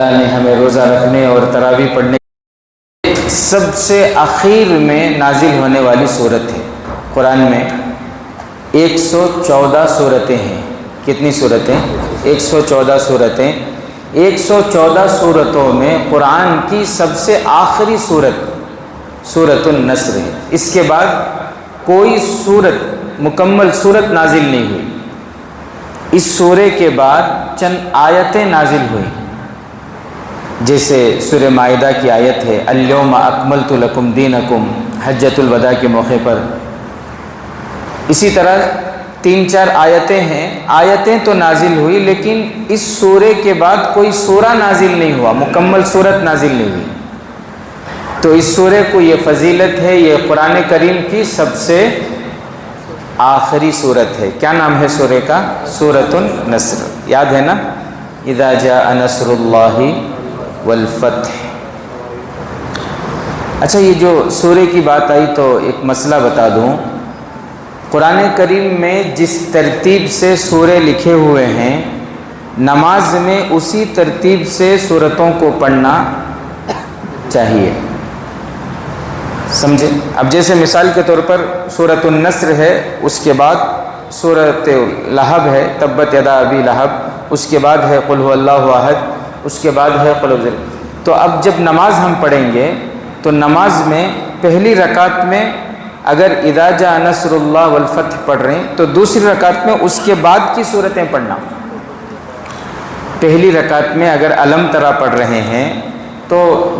اللہ نے ہمیں روزہ رکھنے اور تراویح پڑھنے سب سے آخر میں نازل ہونے والی صورت ہے۔ قرآن میں 114 صورتیں ہیں۔ کتنی صورتیں؟ 114 صورتیں۔ 114 صورتوں میں قرآن کی سب سے آخری صورت سورۃ النصر ہے۔ اس کے بعد کوئی صورت مکمل صورت نازل نہیں ہوئی۔ اس سورے کے بعد چند آیتیں نازل ہوئیں، جیسے سورہ مائدہ کی آیت ہے الیوم اکملت لکم دینکم، حجۃ الوداع کے موقع پر۔ اسی طرح 3-4 آیتیں ہیں۔ آیتیں تو نازل ہوئی لیکن اس سورے کے بعد کوئی سورہ نازل نہیں ہوا، مکمل صورت نازل نہیں ہوئی۔ تو اس سورے کو یہ فضیلت ہے، یہ قرآن کریم کی سب سے آخری صورت ہے۔ کیا نام ہے سورے کا؟ سورۃ النصر۔ یاد ہے نا؟ اذا جاء نصر اللہ والفتح۔ اچھا، یہ جو سورے کی بات آئی تو ایک مسئلہ بتا دوں۔ قرآن کریم میں جس ترتیب سے سورے لکھے ہوئے ہیں، نماز میں اسی ترتیب سے سورتوں کو پڑھنا چاہیے۔ سمجھے؟ اب جیسے مثال کے طور پر سورۃ النصر ہے، اس کے بعد سورۃ لہب ہے تبت یدا ابی لہب، اس کے بعد ہے قل هو اللہ احد، اس کے بعد ہے قل اعوذ۔ تو اب جب نماز ہم پڑھیں گے تو نماز میں پہلی رکعت میں اگر اذا جاء نصر اللہ والفتح پڑھ رہے ہیں تو دوسری رکعت میں اس کے بعد کی صورتیں پڑھنا۔ پہلی رکعت میں اگر الم ترا پڑھ رہے ہیں تو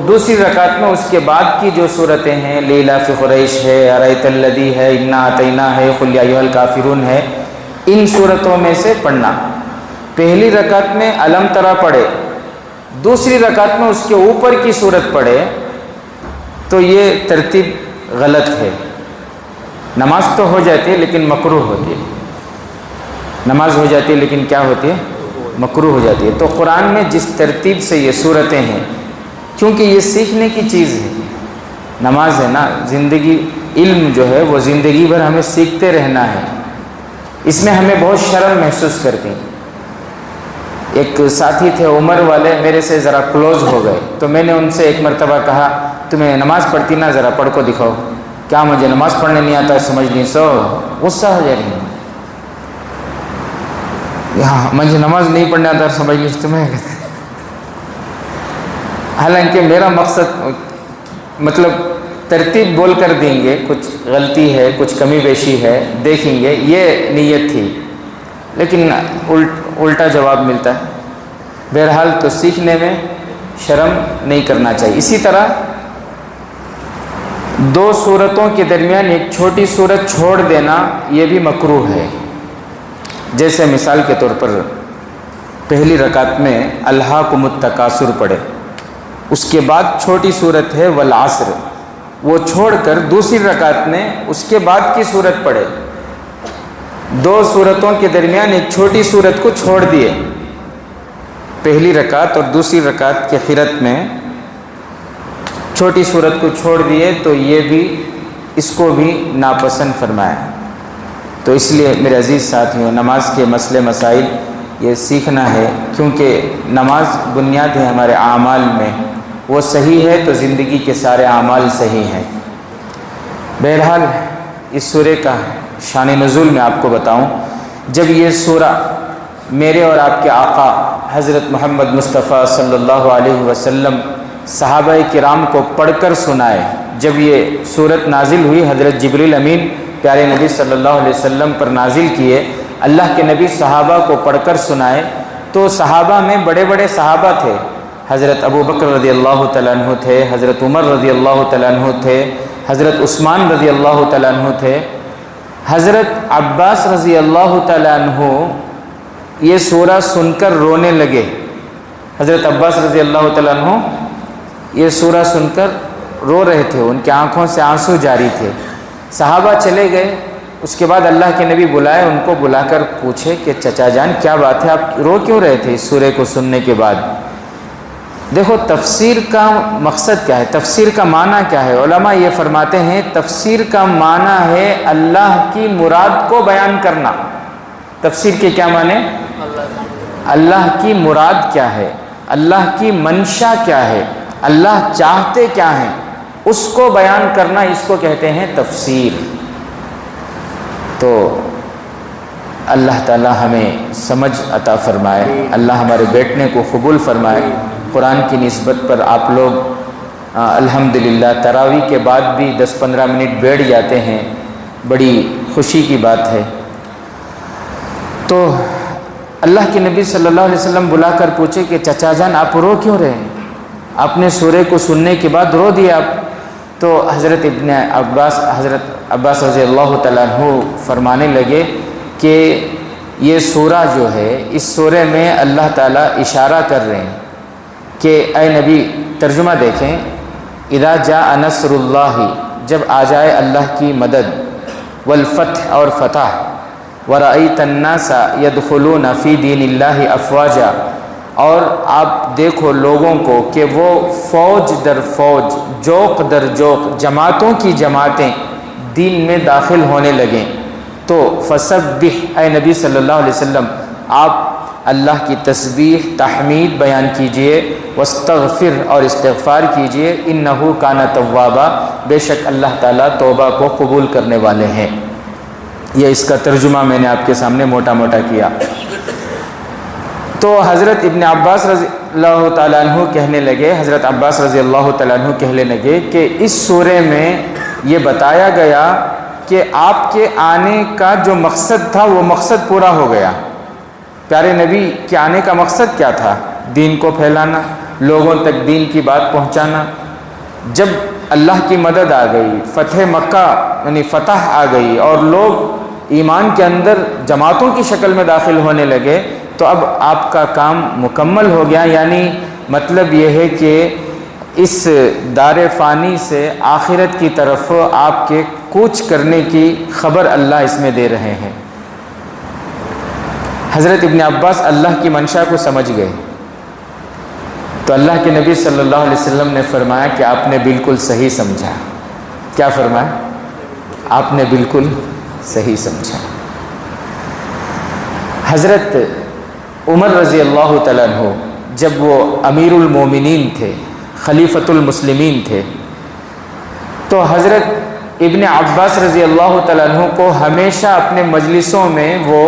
دوسری رکعت میں اس کے بعد کی جو صورتیں ہیں، لیلاف قریش ہے، ارایت الذی ہے، انا اعطینہ ہے، قل یا ایھا الکافرون ہے، ان صورتوں میں سے پڑھنا۔ پہلی رکعت میں الم ترا پڑھے، دوسری رکعت میں اس کے اوپر کی صورت پڑھے تو یہ ترتیب غلط ہے۔ نماز تو ہو جاتی ہے لیکن مکروہ ہوتی ہے۔ نماز ہو جاتی ہے لیکن کیا ہوتی ہے؟ مکروہ ہو جاتی ہے۔ تو قرآن میں جس ترتیب سے یہ صورتیں ہیں، کیونکہ یہ سیکھنے کی چیز ہے، نماز ہے نا، زندگی علم جو ہے وہ زندگی بھر ہمیں سیکھتے رہنا ہے۔ اس میں ہمیں بہت شرم محسوس کرتی ہیں۔ ایک ساتھی تھے عمر والے، میرے سے ذرا کلوز ہو گئے تو میں نے ان سے ایک مرتبہ کہا تمہیں نماز پڑھتی نا، ذرا پڑھ کو دکھاؤ۔ کیا مجھے نماز پڑھنے نہیں آتا ہے؟ سمجھ نہیں سو غصہ ہو جا رہی ہے۔ ہاں، مجھے نماز نہیں پڑھنے آتا سمجھ نہیں تمہیں۔ حالانکہ میرا مقصد مطلب ترتیب بول کر دیں گے، کچھ غلطی ہے، کچھ کمی بیشی ہے، دیکھیں گے، یہ نیت تھی، لیکن الٹا جواب ملتا ہے۔ بہرحال تو سیکھنے میں شرم نہیں کرنا چاہیے۔ اسی طرح 2 صورتوں کے درمیان ایک چھوٹی صورت چھوڑ دینا یہ بھی مکروہ ہے۔ جیسے مثال کے طور پر پہلی رکعت میں الہاکم التکاثر پڑھے، اس کے بعد چھوٹی صورت ہے والعصر، وہ چھوڑ کر دوسری رکعت میں اس کے بعد کی صورت پڑھے۔ 2 صورتوں کے درمیان ایک چھوٹی صورت کو چھوڑ دیے، پہلی رکعت اور دوسری رکعت کے خیرت میں چھوٹی صورت کو چھوڑ دیے تو یہ بھی، اس کو بھی ناپسند فرمایا۔ تو اس لیے میرے عزیز ساتھیوں، نماز کے مسئلے مسائل یہ سیکھنا ہے، کیونکہ نماز بنیاد ہے ہمارے اعمال میں، وہ صحیح ہے تو زندگی کے سارے اعمال صحیح ہیں۔ بہرحال اس سورے کا شان نزول میں آپ کو بتاؤں، جب یہ سورہ میرے اور آپ کے آقا حضرت محمد مصطفیٰ صلی اللہ علیہ وسلم صحابہ کرام کو پڑھ کر سنائے، جب یہ صورت نازل ہوئی، حضرت جبریل امین پیارے نبی صلی اللہ علیہ وسلم پر نازل کیے، اللہ کے نبی صحابہ کو پڑھ کر سنائے، تو صحابہ میں بڑے بڑے صحابہ تھے۔ حضرت ابو بکر رضی اللہ تعالیٰ عنہ تھے، حضرت عمر رضی اللہ تعالیٰ عنہ تھے، حضرت عثمان رضی اللہ تعالیٰ عنہ تھے، حضرت عباس رضی اللہ تعالیٰ عنہ یہ سورہ سن کر رونے لگے۔ حضرت عباس رضی اللہ تعالیٰ عنہ یہ سورہ سن کر رو رہے تھے، ان کی آنکھوں سے آنسو جاری تھے۔ صحابہ چلے گئے، اس کے بعد اللہ کے نبی بلائے، ان کو بلا کر پوچھے کہ چچا جان کیا بات ہے، آپ رو کیوں رہے تھے اس سورے کو سننے کے بعد؟ دیکھو تفسیر کا مقصد کیا ہے، تفسیر کا معنی کیا ہے؟ علماء یہ فرماتے ہیں تفسیر کا معنی ہے اللہ کی مراد کو بیان کرنا۔ تفسیر کے کیا معنی؟ اللہ کی مراد کیا ہے، اللہ کی منشا کیا ہے، اللہ چاہتے کیا ہیں، اس کو بیان کرنا، اس کو کہتے ہیں تفسیر۔ تو اللہ تعالی ہمیں سمجھ عطا فرمائے، اللہ ہمارے بیٹھنے کو قبول فرمائے۔ قرآن کی نسبت پر آپ لوگ الحمدللہ تراویح کے بعد بھی 10-15 منٹ بیٹھ جاتے ہیں، بڑی خوشی کی بات ہے۔ تو اللہ کے نبی صلی اللہ علیہ وسلم بلا کر پوچھے کہ چچا جان آپ رو کیوں رہے ہیں، آپ نے سورہ کو سننے کے بعد رو دیا آپ؟ تو حضرت عباس رضی اللہ تعالیٰ عنہ فرمانے لگے کہ یہ سورہ جو ہے، اس سورہ میں اللہ تعالیٰ اشارہ کر رہے ہیں کہ اے نبی، ترجمہ دیکھیں، اذا جاء نصر اللہ، جب آ جائے اللہ کی مدد، والفتح اور فتح، ورأیت الناس يدخلون فی دین اللہ افواجا، اور آپ دیکھو لوگوں کو کہ وہ فوج در فوج، جوق در جوق، جماعتوں کی جماعتیں دین میں داخل ہونے لگیں، تو فسبح، اے نبی صلی اللہ علیہ وسلم آپ اللہ کی تسبیح تحمید بیان کیجئے، واستغفر اور استغفار کیجئے، انہو کان توابا، بے شک اللہ تعالیٰ توبہ کو قبول کرنے والے ہیں۔ یہ اس کا ترجمہ میں نے آپ کے سامنے موٹا موٹا کیا۔ تو حضرت ابن عباس رضی اللہ تعالیٰ عنہ کہنے لگے، حضرت عباس رضی اللہ تعالیٰ عنہ کہنے لگے کہ اس سورہ میں یہ بتایا گیا کہ آپ کے آنے کا جو مقصد تھا وہ مقصد پورا ہو گیا۔ پیارے نبی کے آنے کا مقصد کیا تھا؟ دین کو پھیلانا، لوگوں تک دین کی بات پہنچانا۔ جب اللہ کی مدد آ گئی، فتح مکہ یعنی فتح آ گئی اور لوگ ایمان کے اندر جماعتوں کی شکل میں داخل ہونے لگے، تو اب آپ کا کام مکمل ہو گیا۔ یعنی مطلب یہ ہے کہ اس دار فانی سے آخرت کی طرف آپ کے کوچ کرنے کی خبر اللہ اس میں دے رہے ہیں۔ حضرت ابن عباس اللہ کی منشا کو سمجھ گئے، تو اللہ کے نبی صلی اللہ علیہ وسلم نے فرمایا کہ آپ نے بالکل صحیح سمجھا۔ کیا فرمایا؟ آپ نے بالکل صحیح سمجھا۔ حضرت عمر رضی اللہ تعالیٰ عنہ جب وہ امیر المومنین تھے، خلیفۃ المسلمین تھے، تو حضرت ابن عباس رضی اللہ تعالیٰ عنہ کو ہمیشہ اپنے مجلسوں میں وہ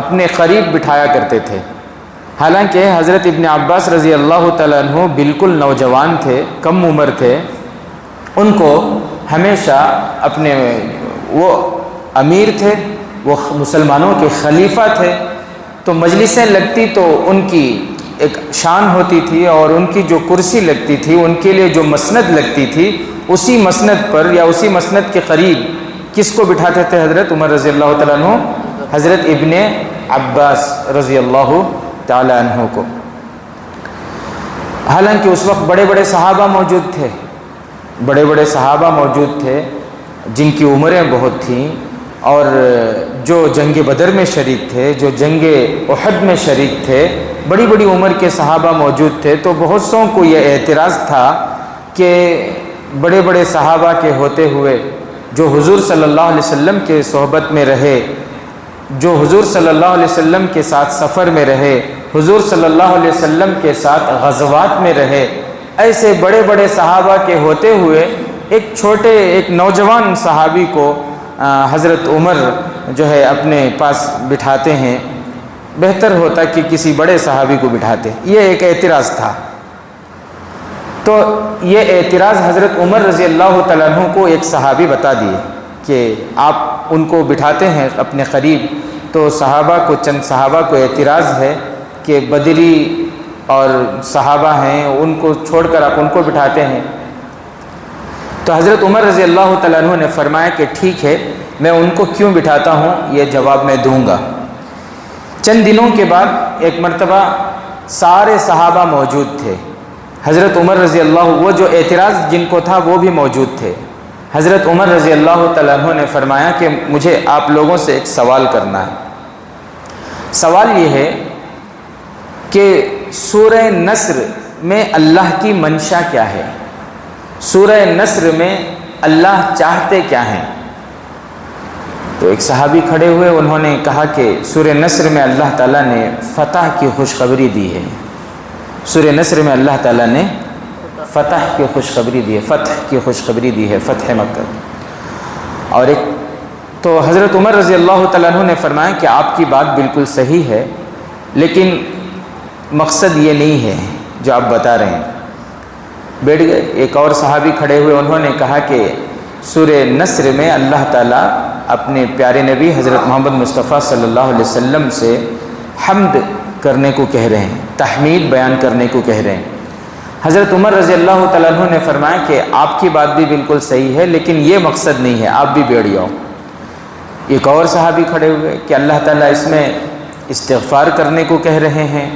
اپنے قریب بٹھایا کرتے تھے۔ حالانکہ حضرت ابن عباس رضی اللہ تعالیٰ عنہ بالکل نوجوان تھے، کم عمر تھے، ان کو ہمیشہ اپنے، وہ امیر تھے، وہ مسلمانوں کے خلیفہ تھے، تو مجلسیں لگتی تو ان کی ایک شان ہوتی تھی، اور ان کی جو کرسی لگتی تھی، ان کے لیے جو مسند لگتی تھی، اسی مسند پر یا اسی مسند کے قریب کس کو بٹھاتے تھے حضرت عمر رضی اللہ تعالیٰ عنہ؟ حضرت ابن عباس رضی اللہ تعالیٰ عنہ کو۔ حالانکہ اس وقت بڑے بڑے صحابہ موجود تھے، بڑے بڑے صحابہ موجود تھے جن کی عمریں بہت تھیں، اور جو جنگ بدر میں شریک تھے، جو جنگ احد میں شریک تھے، بڑی بڑی عمر کے صحابہ موجود تھے۔ تو بہت سوں کو یہ اعتراض تھا کہ بڑے بڑے صحابہ کے ہوتے ہوئے، جو حضور صلی اللہ علیہ وسلم کے صحبت میں رہے، جو حضور صلی اللہ علیہ وسلم کے ساتھ سفر میں رہے، حضور صلی اللہ علیہ وسلم کے ساتھ غزوات میں رہے، ایسے بڑے بڑے صحابہ کے ہوتے ہوئے ایک نوجوان صحابی کو حضرت عمر جو ہے اپنے پاس بٹھاتے ہیں، بہتر ہوتا کہ کسی بڑے صحابی کو بٹھاتے۔ یہ ایک اعتراض تھا۔ تو یہ اعتراض حضرت عمر رضی اللہ تعالیٰ عنہ کو ایک صحابی بتا دیے کہ آپ ان کو بٹھاتے ہیں اپنے قریب، تو صحابہ کو، چند صحابہ کو اعتراض ہے کہ بدری اور صحابہ ہیں، ان کو چھوڑ کر آپ ان کو بٹھاتے ہیں۔ تو حضرت عمر رضی اللہ تعالیٰ عنہ نے فرمایا کہ ٹھیک ہے، میں ان کو کیوں بٹھاتا ہوں یہ جواب میں دوں گا۔ چند دنوں کے بعد ایک مرتبہ سارے صحابہ موجود تھے، حضرت عمر رضی اللہ، وہ جو اعتراض جن کو تھا وہ بھی موجود تھے۔ حضرت عمر رضی اللہ تعالیٰ عنہ نے فرمایا کہ مجھے آپ لوگوں سے ایک سوال کرنا ہے۔ سوال یہ ہے کہ سورہ نصر میں اللہ کی منشا کیا ہے؟ سورہ نصر میں اللہ چاہتے کیا ہیں؟ تو ایک صحابی کھڑے ہوئے، انہوں نے کہا کہ سورہ نصر میں اللہ تعالیٰ نے فتح کی خوشخبری دی ہے، سورہ نصر میں اللہ تعالیٰ نے فتح کی خوشخبری دی ہے، فتح کی خوشخبری دی ہے، فتح مکہ۔ اور ایک تو حضرت عمر رضی اللہ تعالیٰ عنہ نے فرمایا کہ آپ کی بات بالکل صحیح ہے، لیکن مقصد یہ نہیں ہے جو آپ بتا رہے ہیں۔ بیٹھ گئے، ایک اور صحابی کھڑے ہوئے، انہوں نے کہا کہ سورہ نصر میں اللہ تعالیٰ اپنے پیارے نبی حضرت محمد مصطفیٰ صلی اللہ علیہ وسلم سے حمد کرنے کو کہہ رہے ہیں، تحمید بیان کرنے کو کہہ رہے ہیں۔ حضرت عمر رضی اللہ تعالیٰ عنہ نے فرمایا کہ آپ کی بات بھی بالکل صحیح ہے، لیکن یہ مقصد نہیں ہے، آپ بھی بیٹھ جاؤ۔ ایک اور صحابی کھڑے ہوئے کہ اللہ تعالیٰ اس میں استغفار کرنے کو کہہ رہے ہیں،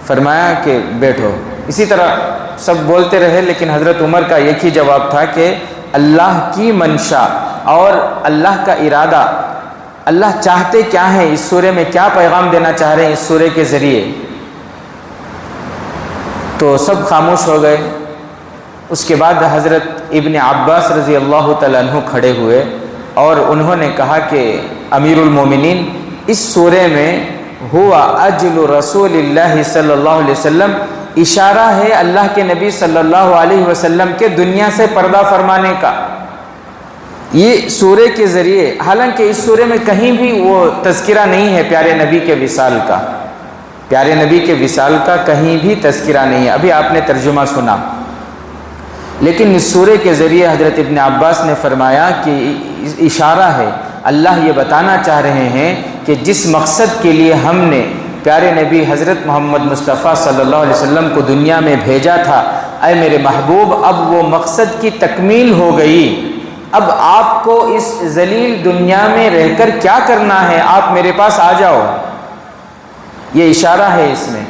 فرمایا کہ بیٹھو۔ اسی طرح سب بولتے رہے، لیکن حضرت عمر کا ایک ہی جواب تھا کہ اللہ کی منشا اور اللہ کا ارادہ، اللہ چاہتے کیا ہیں، اس سورے میں کیا پیغام دینا چاہ رہے ہیں اس سورے کے ذریعے۔ تو سب خاموش ہو گئے۔ اس کے بعد حضرت ابن عباس رضی اللہ تعالیٰ عنہ کھڑے ہوئے اور انہوں نے کہا کہ امیر المومنین، اس سورے میں ہوا اجل رسول اللہ صلی اللہ علیہ وسلم، اشارہ ہے اللہ کے نبی صلی اللہ علیہ وسلم کے دنیا سے پردہ فرمانے کا۔ یہ سورے کے ذریعے، حالانکہ اس سورے میں کہیں بھی وہ تذکرہ نہیں ہے پیارے نبی کے وصال کا، پیارے نبی کے وصال کا کہیں بھی تذکرہ نہیں ہے، ابھی آپ نے ترجمہ سنا، لیکن اس سورے کے ذریعے حضرت ابن عباس نے فرمایا کہ اشارہ ہے، اللہ یہ بتانا چاہ رہے ہیں کہ جس مقصد کے لیے ہم نے پیارے نبی حضرت محمد مصطفیٰ صلی اللہ علیہ وسلم کو دنیا میں بھیجا تھا، اے میرے محبوب اب وہ مقصد کی تکمیل ہو گئی، اب آپ کو اس ذلیل دنیا میں رہ کر کیا کرنا ہے، آپ میرے پاس آ جاؤ، یہ اشارہ ہے اس میں۔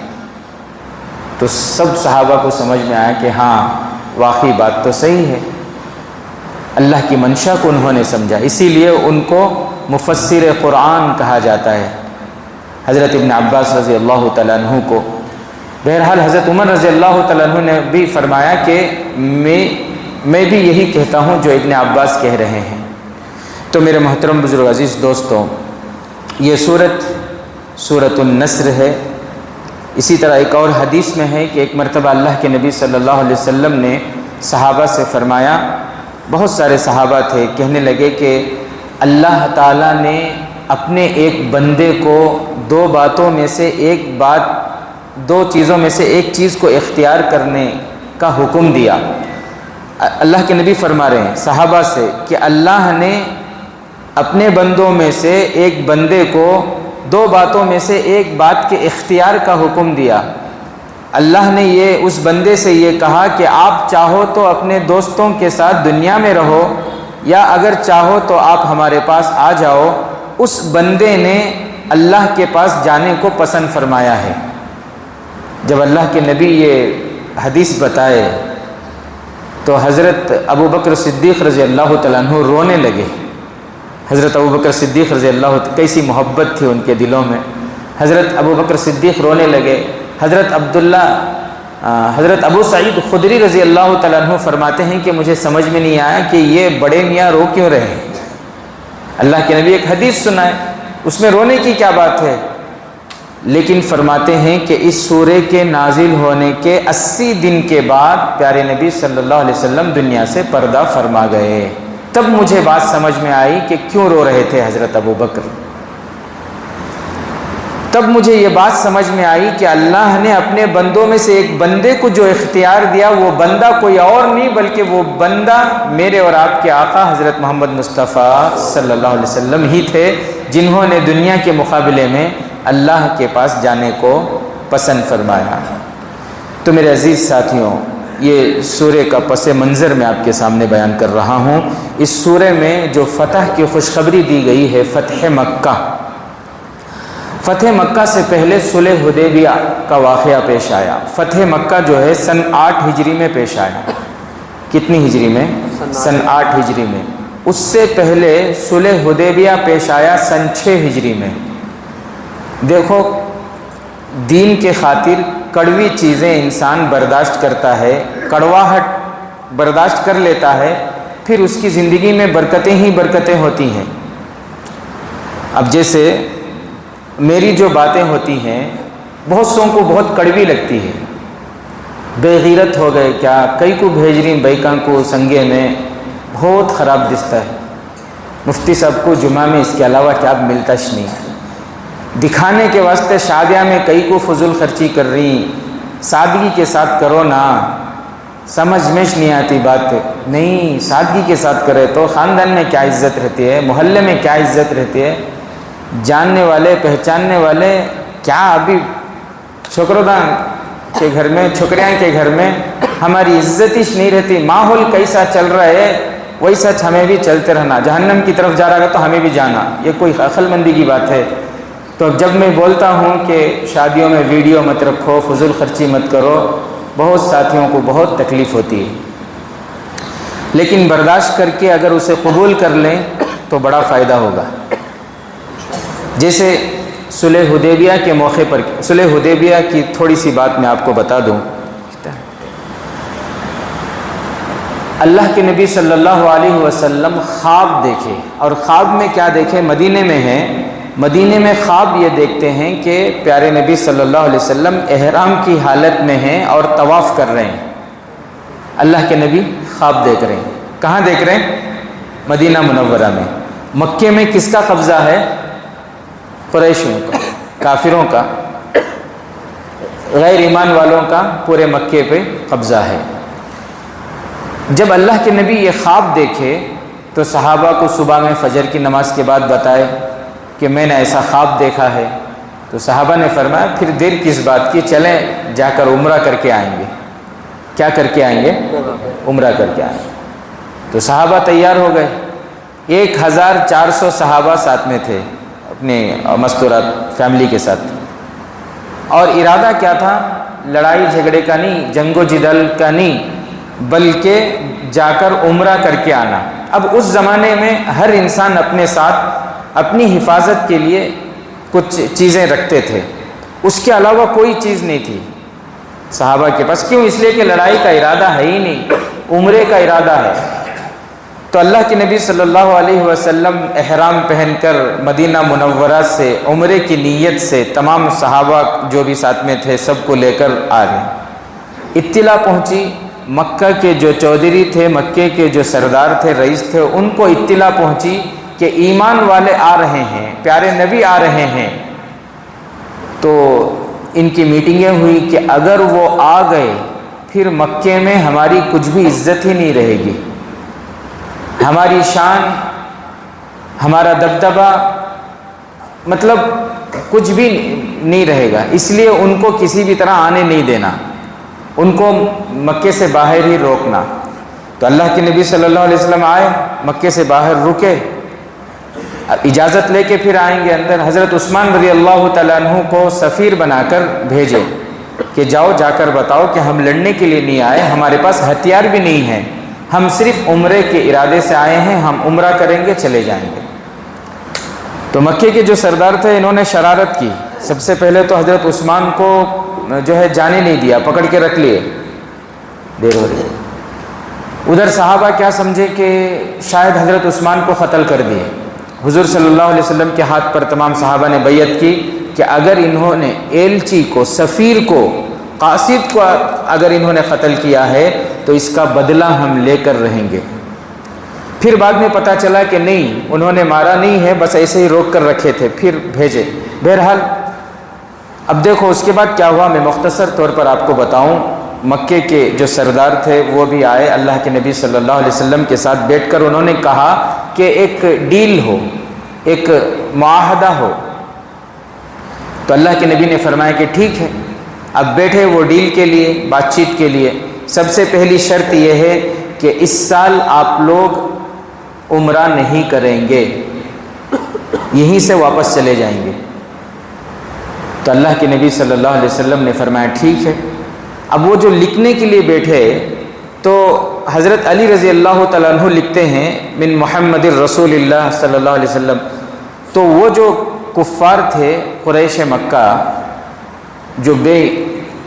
تو سب صحابہ کو سمجھ میں آیا کہ ہاں واقعی بات تو صحیح ہے، اللہ کی منشا کو انہوں نے سمجھا، اسی لیے ان کو مفسر قرآن کہا جاتا ہے، حضرت ابن عباس رضی اللہ تعالیٰ عنہ کو۔ بہرحال حضرت عمر رضی اللہ تعالیٰ عنہ نے بھی فرمایا کہ میں بھی یہی کہتا ہوں جو ابن عباس کہہ رہے ہیں۔ تو میرے محترم بزرگ عزیز دوستوں، یہ سورۃ النصر ہے۔ اسی طرح ایک اور حدیث میں ہے کہ ایک مرتبہ اللہ کے نبی صلی اللہ علیہ وسلم نے صحابہ سے فرمایا، بہت سارے صحابہ تھے، کہنے لگے کہ اللہ تعالیٰ نے اپنے ایک بندے کو دو باتوں میں سے ایک بات، دو چیزوں میں سے ایک چیز کو اختیار کرنے کا حکم دیا۔ اللہ کے نبی فرما رہے ہیں صحابہ سے کہ اللہ نے اپنے بندوں میں سے ایک بندے کو دو باتوں میں سے ایک بات کے اختیار کا حکم دیا۔ اللہ نے یہ اس بندے سے یہ کہا کہ آپ چاہو تو اپنے دوستوں کے ساتھ دنیا میں رہو، یا اگر چاہو تو آپ ہمارے پاس آ جاؤ۔ اس بندے نے اللہ کے پاس جانے کو پسند فرمایا ہے۔ جب اللہ کے نبی یہ حدیث بتائے تو حضرت ابو بکر صدیق رضی اللہ تعالیٰ عنہ رونے لگے۔ حضرت ابو بکر صدیق رضی اللہ عنہ کیسی محبت تھی ان کے دلوں میں، حضرت ابو بکر صدیق رونے لگے۔ حضرت ابو سعید خدری رضی اللہ تعالیٰ عنہ فرماتے ہیں کہ مجھے سمجھ میں نہیں آیا کہ یہ بڑے میاں رو کیوں رہے، اللہ کے نبی ایک حدیث سنائے، اس میں رونے کی کیا بات ہے؟ لیکن فرماتے ہیں کہ اس سورے کے نازل ہونے کے 80 دن کے بعد پیارے نبی صلی اللہ علیہ وسلم دنیا سے پردہ فرما گئے۔ تب مجھے بات سمجھ میں آئی کہ کیوں رو رہے تھے حضرت ابو بکر۔ تب مجھے یہ بات سمجھ میں آئی کہ اللہ نے اپنے بندوں میں سے ایک بندے کو جو اختیار دیا، وہ بندہ کوئی اور نہیں بلکہ وہ بندہ میرے اور آپ کے آقا حضرت محمد مصطفیٰ صلی اللہ علیہ وسلم ہی تھے، جنہوں نے دنیا کے مقابلے میں اللہ کے پاس جانے کو پسند فرمایا۔ تو میرے عزیز ساتھیوں، یہ سورے کا پس منظر میں آپ کے سامنے بیان کر رہا ہوں۔ اس سورے میں جو فتح کی خوشخبری دی گئی ہے، فتح مکہ، فتح مکہ سے پہلے صلح حدیبیہ کا واقعہ پیش آیا۔ فتح مکہ جو ہے سن 8 ہجری میں پیش آیا۔ کتنی ہجری میں؟ سن 8 ہجری میں۔ اس سے پہلے صلح حدیبیہ پیش آیا سن 6 ہجری میں۔ دیکھو، دین کے خاطر کڑوی چیزیں انسان برداشت کرتا ہے، کڑواہٹ برداشت کر لیتا ہے، پھر اس کی زندگی میں برکتیں ہی برکتیں ہوتی ہیں۔ اب جیسے میری جو باتیں ہوتی ہیں بہت سوں کو بہت کڑوی لگتی ہے، بے غیرت ہو گئے کیا، کئی کو بھیج رہی بیکاں کو سنگے میں، بہت خراب دستا ہے۔ مفتی صاحب کو جمعہ میں اس کے علاوہ کیا ملتاش نہیں، دکھانے کے واسطے شادیاں میں کئی کو فضول خرچی کر رہی، سادگی کے ساتھ کرو نا، سمجھ میں نہیں آتی بات، نہیں سادگی کے ساتھ کرے تو خاندان میں کیا عزت رہتی ہے، محلے میں کیا عزت رہتی ہے، جاننے والے پہچاننے والے کیا، ابھی چھوکروں کے گھر میں چھوکریاں کے گھر میں ہماری عزت ہی نہیں رہتی، ماحول کیسا چل رہا ہے ویسا ہمیں بھی چلتے رہنا، جہنم کی طرف جا رہا ہے تو ہمیں بھی جانا، یہ کوئی عقل مندی کی بات ہے؟ تو جب میں بولتا ہوں کہ شادیوں میں ویڈیو مت رکھو، فضول خرچی مت کرو، بہت ساتھیوں کو بہت تکلیف ہوتی ہے، لیکن برداشت کر کے اگر اسے قبول کر لیں تو بڑا فائدہ ہوگا۔ جیسے صلح حدیبیہ کے موقع پر، صلح حدیبیہ کی تھوڑی سی بات میں آپ کو بتا دوں۔ اللہ کے نبی صلی اللہ علیہ وسلم خواب دیکھے، اور خواب میں کیا دیکھے؟ مدینے میں ہیں، مدینے میں خواب یہ دیکھتے ہیں کہ پیارے نبی صلی اللہ علیہ وسلم احرام کی حالت میں ہیں اور طواف کر رہے ہیں۔ اللہ کے نبی خواب دیکھ رہے ہیں، کہاں دیکھ رہے ہیں؟ مدینہ منورہ میں۔ مکے میں کس کا قبضہ ہے؟ قریشوں کا، کافروں کا، غیر ایمان والوں کا پورے مکے پہ قبضہ ہے۔ جب اللہ کے نبی یہ خواب دیکھے تو صحابہ کو صبح میں فجر کی نماز کے بعد بتائے کہ میں نے ایسا خواب دیکھا ہے، تو صحابہ نے فرمایا پھر دیر کس بات کی، چلیں جا کر عمرہ کر کے آئیں گے۔ کیا کر کے آئیں گے؟ عمرہ کر کے آئیں گے۔ تو صحابہ تیار ہو گئے، 1400 صحابہ ساتھ میں تھے اپنے مستورات فیملی کے ساتھ، اور ارادہ کیا تھا؟ لڑائی جھگڑے کا نہیں، جنگ و جدل کا نہیں، بلکہ جا کر عمرہ کر کے آنا۔ اب اس زمانے میں ہر انسان اپنے ساتھ اپنی حفاظت کے لیے کچھ چیزیں رکھتے تھے، اس کے علاوہ کوئی چیز نہیں تھی صحابہ کے پاس۔ کیوں؟ اس لیے کہ لڑائی کا ارادہ ہے ہی نہیں، عمرے کا ارادہ ہے۔ تو اللہ کے نبی صلی اللہ علیہ وسلم احرام پہن کر مدینہ منورہ سے عمرے کی نیت سے تمام صحابہ جو بھی ساتھ میں تھے سب کو لے کر آ گئے۔ اطلاع پہنچی، مکہ کے جو چودھری تھے، مکے کے جو سردار تھے، رئیس تھے، ان کو اطلاع پہنچی کہ ایمان والے آ رہے ہیں، پیارے نبی آ رہے ہیں۔ تو ان کی میٹنگیں ہوئی کہ اگر وہ آ گئے پھر مکے میں ہماری کچھ بھی عزت ہی نہیں رہے گی، ہماری شان، ہمارا دبدبہ، مطلب کچھ بھی نہیں رہے گا، اس لیے ان کو کسی بھی طرح آنے نہیں دینا، ان کو مکے سے باہر ہی روکنا۔ تو اللہ کے نبی صلی اللہ علیہ وسلم آئے، مکے سے باہر رکے، اجازت لے کے پھر آئیں گے اندر۔ حضرت عثمان رضی اللہ تعالیٰ عنہ کو سفیر بنا کر بھیجے کہ جاؤ، جا کر بتاؤ کہ ہم لڑنے کے لیے نہیں آئے، ہمارے پاس ہتھیار بھی نہیں ہیں، ہم صرف عمرے کے ارادے سے آئے ہیں، ہم عمرہ کریں گے، چلے جائیں گے۔ تو مکے کے جو سردار تھے انہوں نے شرارت کی، سب سے پہلے تو حضرت عثمان کو جو ہے جانے نہیں دیا، پکڑ کے رکھ لیے، دیر ہو رہی ہے۔ ادھر صحابہ کیا سمجھے کہ شاید حضرت عثمان کو قتل کر دیے۔ حضور صلی اللہ علیہ وسلم کے ہاتھ پر تمام صحابہ نے بیعت کی کہ اگر انہوں نے ایلچی کو، سفیر کو، قاصد کو اگر انہوں نے قتل کیا ہے تو اس کا بدلہ ہم لے کر رہیں گے۔ پھر بعد میں پتہ چلا کہ نہیں، انہوں نے مارا نہیں ہے، بس ایسے ہی روک کر رکھے تھے، پھر بھیجے۔ بہرحال اب دیکھو اس کے بعد کیا ہوا، میں مختصر طور پر آپ کو بتاؤں۔ مکے کے جو سردار تھے وہ بھی آئے اللہ کے نبی صلی اللہ علیہ وسلم کے ساتھ بیٹھ کر، انہوں نے کہا کہ ایک ڈیل ہو، ایک معاہدہ ہو۔ تو اللہ کے نبی نے فرمایا کہ ٹھیک ہے۔ اب بیٹھے وہ ڈیل کے لیے، بات چیت کے لیے۔ سب سے پہلی شرط یہ ہے کہ اس سال آپ لوگ عمرہ نہیں کریں گے، یہیں سے واپس چلے جائیں گے۔ تو اللہ کے نبی صلی اللہ علیہ وسلم نے فرمایا ٹھیک ہے۔ اب وہ جو لکھنے کے لیے بیٹھے تو حضرت علی رضی اللہ تعالیٰ عنہ لکھتے ہیں من محمد الرسول اللہ صلی اللہ علیہ وسلم۔ تو وہ جو کفار تھے قریش مکہ، جو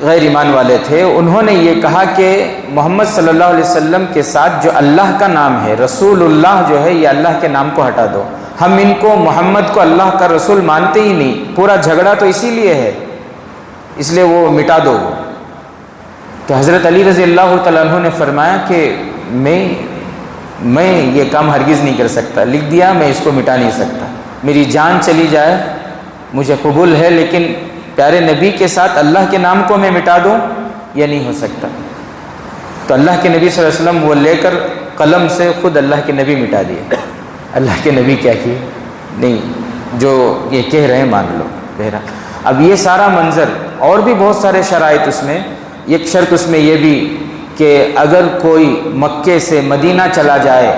غیر ایمان والے تھے، انہوں نے یہ کہا کہ محمد صلی اللہ علیہ وسلم کے ساتھ جو اللہ کا نام ہے، رسول اللہ جو ہے، یہ اللہ کے نام کو ہٹا دو، ہم ان کو محمد کو اللہ کا رسول مانتے ہی نہیں، پورا جھگڑا تو اسی لیے ہے، اس لیے وہ مٹا دو۔ تو حضرت علی رضی اللہ تعالیٰ عنہ نے فرمایا کہ میں یہ کام ہرگز نہیں کر سکتا، لکھ دیا، میں اس کو مٹا نہیں سکتا، میری جان چلی جائے مجھے قبول ہے، لیکن پیارے نبی کے ساتھ اللہ کے نام کو میں مٹا دوں یہ نہیں ہو سکتا۔ تو اللہ کے نبی صلی اللہ علیہ وسلم وہ لے کر قلم سے خود اللہ کے نبی مٹا دیے۔ اللہ کے نبی کیا کیے؟ نہیں، جو یہ کہہ رہے ہیں مان لو۔ بہرحال اب یہ سارا منظر، اور بھی بہت سارے شرائط اس میں، ایک شرط اس میں یہ بھی کہ اگر کوئی مکے سے مدینہ چلا جائے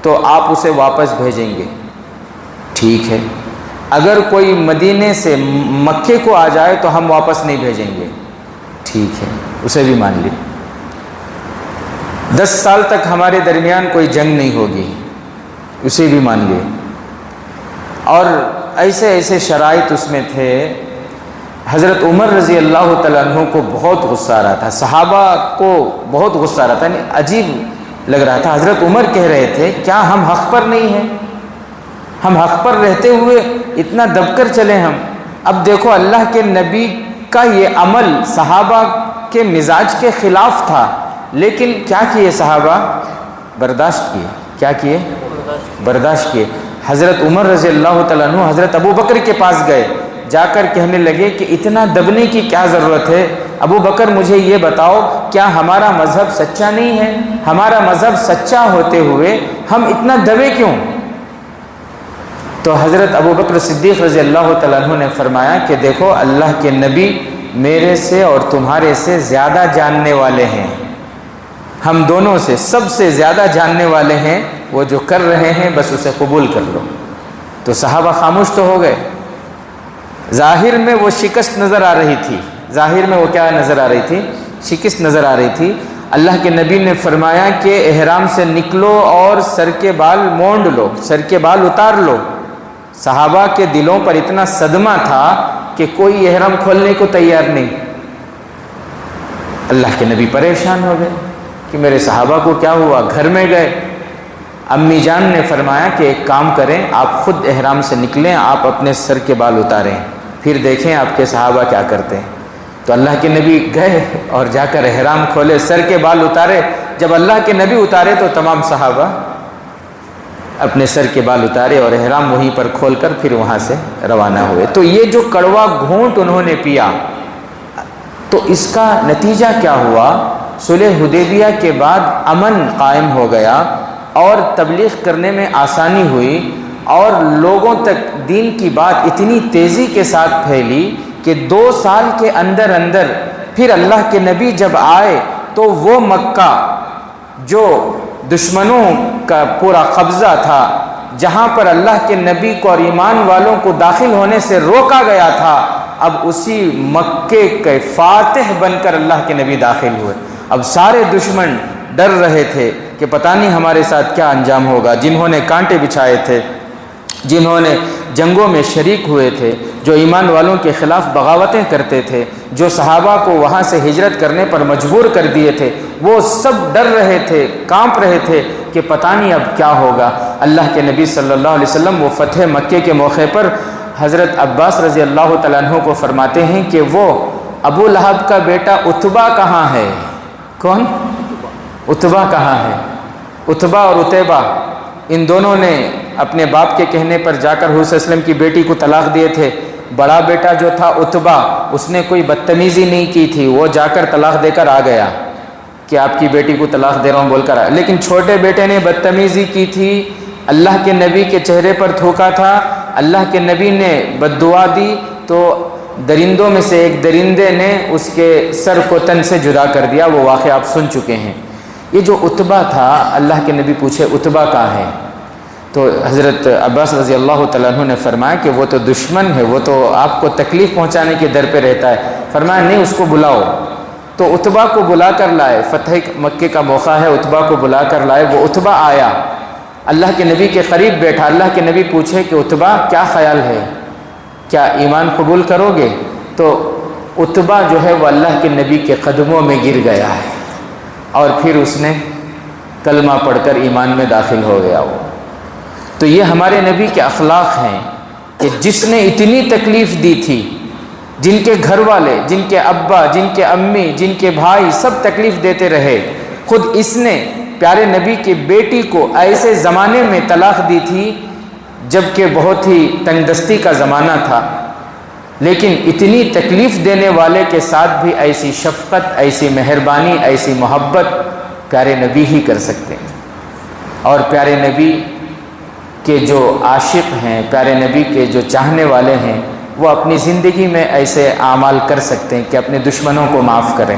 تو آپ اسے واپس بھیجیں گے، ٹھیک ہے۔ اگر کوئی مدینے سے مکے کو آ جائے تو ہم واپس نہیں بھیجیں گے، ٹھیک ہے، اسے بھی مان لی۔ 10 سال تک ہمارے درمیان کوئی جنگ نہیں ہوگی، اسے بھی مان لیے۔ اور ایسے ایسے شرائط اس میں تھے۔ حضرت عمر رضی اللہ تعالیٰ عنہ کو بہت غصہ آ رہا تھا، صحابہ کو بہت غصہ آ رہا تھا، یعنی عجیب لگ رہا تھا۔ حضرت عمر کہہ رہے تھے کیا ہم حق پر نہیں ہیں؟ ہم حق پر رہتے ہوئے اتنا دب کر چلے ہم؟ اب دیکھو اللہ کے نبی کا یہ عمل صحابہ کے مزاج کے خلاف تھا، لیکن کیا کیے صحابہ؟ برداشت کیے۔ کیا کیے؟ برداشت کیے۔ حضرت عمر رضی اللہ تعالیٰ عنہ حضرت ابو بکر کے پاس گئے، جا کر کہنے لگے کہ اتنا دبنے کی کیا ضرورت ہے؟ ابو بکر مجھے یہ بتاؤ، کیا ہمارا مذہب سچا نہیں ہے؟ ہمارا مذہب سچا ہوتے ہوئے ہم اتنا دبے کیوں؟ تو حضرت ابو بکر صدیق رضی اللہ تعالیٰ عنہ نے فرمایا کہ دیکھو اللہ کے نبی میرے سے اور تمہارے سے زیادہ جاننے والے ہیں، ہم دونوں سے سب سے زیادہ جاننے والے ہیں، وہ جو کر رہے ہیں بس اسے قبول کر لو۔ تو صحابہ خاموش تو ہو گئے۔ ظاہر میں وہ شکست نظر آ رہی تھی، ظاہر میں وہ کیا نظر آ رہی تھی؟ شکست نظر آ رہی تھی۔ اللہ کے نبی نے فرمایا کہ احرام سے نکلو اور سر کے بال مونڈ لو، سر کے بال اتار لو۔ صحابہ کے دلوں پر اتنا صدمہ تھا کہ کوئی احرام کھولنے کو تیار نہیں۔ اللہ کے نبی پریشان ہو گئے کہ میرے صحابہ کو کیا ہوا؟ گھر میں گئے، امی جان نے فرمایا کہ ایک کام کریں، آپ خود احرام سے نکلیں، آپ اپنے سر کے بال اتاریں، پھر دیکھیں آپ کے صحابہ کیا کرتے ہیں۔ تو اللہ کے نبی گئے اور جا کر احرام کھولے، سر کے بال اتارے۔ جب اللہ کے نبی اتارے تو تمام صحابہ اپنے سر کے بال اتارے اور احرام وہیں پر کھول کر پھر وہاں سے روانہ ہوئے۔ تو یہ جو کڑوا گھونٹ انہوں نے پیا، تو اس کا نتیجہ کیا ہوا؟ صلح حدیبیہ کے بعد امن قائم ہو گیا اور تبلیغ کرنے میں آسانی ہوئی، اور لوگوں تک دین کی بات اتنی تیزی کے ساتھ پھیلی کہ 2 سال کے اندر اندر پھر اللہ کے نبی جب آئے تو وہ مکہ جو دشمنوں کا پورا قبضہ تھا، جہاں پر اللہ کے نبی کو اور ایمان والوں کو داخل ہونے سے روکا گیا تھا، اب اسی مکے کے فاتح بن کر اللہ کے نبی داخل ہوئے۔ اب سارے دشمن ڈر رہے تھے کہ پتہ نہیں ہمارے ساتھ کیا انجام ہوگا۔ جنہوں نے کانٹے بچھائے تھے، جنہوں نے جنگوں میں شریک ہوئے تھے، جو ایمان والوں کے خلاف بغاوتیں کرتے تھے، جو صحابہ کو وہاں سے ہجرت کرنے پر مجبور کر دیے تھے، وہ سب ڈر رہے تھے، کانپ رہے تھے کہ پتہ نہیں اب کیا ہوگا۔ اللہ کے نبی صلی اللہ علیہ وسلم وہ فتح مکے کے موقع پر حضرت عباس رضی اللہ تعالیٰ عنہ کو فرماتے ہیں کہ وہ ابو لہب کا بیٹا عتبہ کہاں ہے؟ کون؟ عتبہ کہاں ہے؟ عتبہ اور عتیبہ ان دونوں نے اپنے باپ کے کہنے پر جا کر حضور صلی اللہ علیہ وسلم کی بیٹی کو طلاق دیے تھے۔ بڑا بیٹا جو تھا عتبہ، اس نے کوئی بدتمیزی نہیں کی تھی، وہ جا کر طلاق دے کر آ گیا کہ آپ کی بیٹی کو طلاق دے رہا ہوں بول کر آیا۔ لیکن چھوٹے بیٹے نے بدتمیزی کی تھی، اللہ کے نبی کے چہرے پر تھوکا تھا، اللہ کے نبی نے بد دعا دی تو درندوں میں سے ایک درندے نے اس کے سر کو تن سے جدا کر دیا۔ وہ واقعہ آپ سن چکے ہیں۔ یہ جو عتبہ تھا، اللہ کے نبی پوچھے عتبہ کہاں ہے؟ تو حضرت عباس رضی اللہ تعالیٰ عنہ نے فرمایا کہ وہ تو دشمن ہے، وہ تو آپ کو تکلیف پہنچانے کے در پہ رہتا ہے۔ فرمایا نہیں، اس کو بلاؤ۔ تو عتبہ کو بلا کر لائے، فتح مکے کا موقع ہے، عتبہ کو بلا کر لائے۔ وہ عتبہ آیا، اللہ کے نبی کے قریب بیٹھا۔ اللہ کے نبی پوچھے کہ عتبہ کیا خیال ہے، کیا ایمان قبول کرو گے؟ تو عتبہ جو ہے وہ اللہ کے نبی کے قدموں میں گر گیا ہے، اور پھر اس نے کلمہ پڑھ کر ایمان میں داخل ہو گیا۔ وہ تو یہ ہمارے نبی کے اخلاق ہیں کہ جس نے اتنی تکلیف دی تھی جن کے گھر والے، جن کے ابا، جن کے امی، جن کے بھائی سب تکلیف دیتے رہے، خود اس نے پیارے نبی کی بیٹی کو ایسے زمانے میں طلاق دی تھی جب کہ بہت ہی تنگ دستی کا زمانہ تھا، لیکن اتنی تکلیف دینے والے کے ساتھ بھی ایسی شفقت، ایسی مہربانی، ایسی محبت پیارے نبی ہی کر سکتے ہیں۔ اور پیارے نبی کے جو عاشق ہیں، پیارے نبی کے جو چاہنے والے ہیں، وہ اپنی زندگی میں ایسے اعمال کر سکتے ہیں کہ اپنے دشمنوں کو معاف کریں،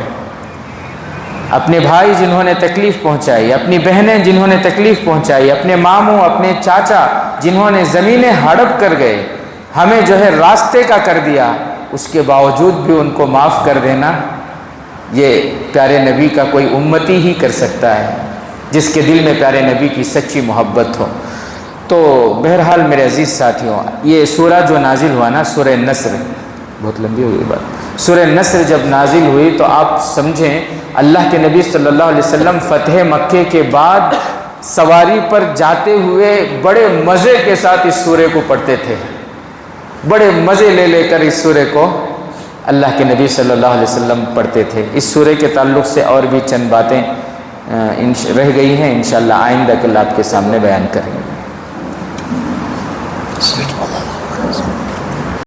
اپنے بھائی جنہوں نے تکلیف پہنچائی، اپنی بہنیں جنہوں نے تکلیف پہنچائی، اپنے ماموں، اپنے چاچا جنہوں نے زمینیں ہڑپ کر گئے، ہمیں جو ہے راستے کا کر دیا، اس کے باوجود بھی ان کو معاف کر دینا، یہ پیارے نبی کا کوئی امتی ہی کر سکتا ہے جس کے دل میں پیارے نبی کی سچی محبت ہو۔ تو بہرحال میرے عزیز ساتھیوں، یہ سورہ جو نازل ہوا نا، سورہ نصر، بہت لمبی ہوئی بات، سورہ نصر جب نازل ہوئی تو آپ سمجھیں اللہ کے نبی صلی اللہ علیہ وسلم فتح مکے کے بعد سواری پر جاتے ہوئے بڑے مزے کے ساتھ اس سورے کو پڑھتے تھے، بڑے مزے لے لے کر اس سورے کو اللہ کے نبی صلی اللہ علیہ وسلم پڑھتے تھے۔ اس سورے کے تعلق سے اور بھی چند باتیں رہ گئی ہیں، انشاءاللہ آئندہ کل آپ کے سامنے بیان کریں گے۔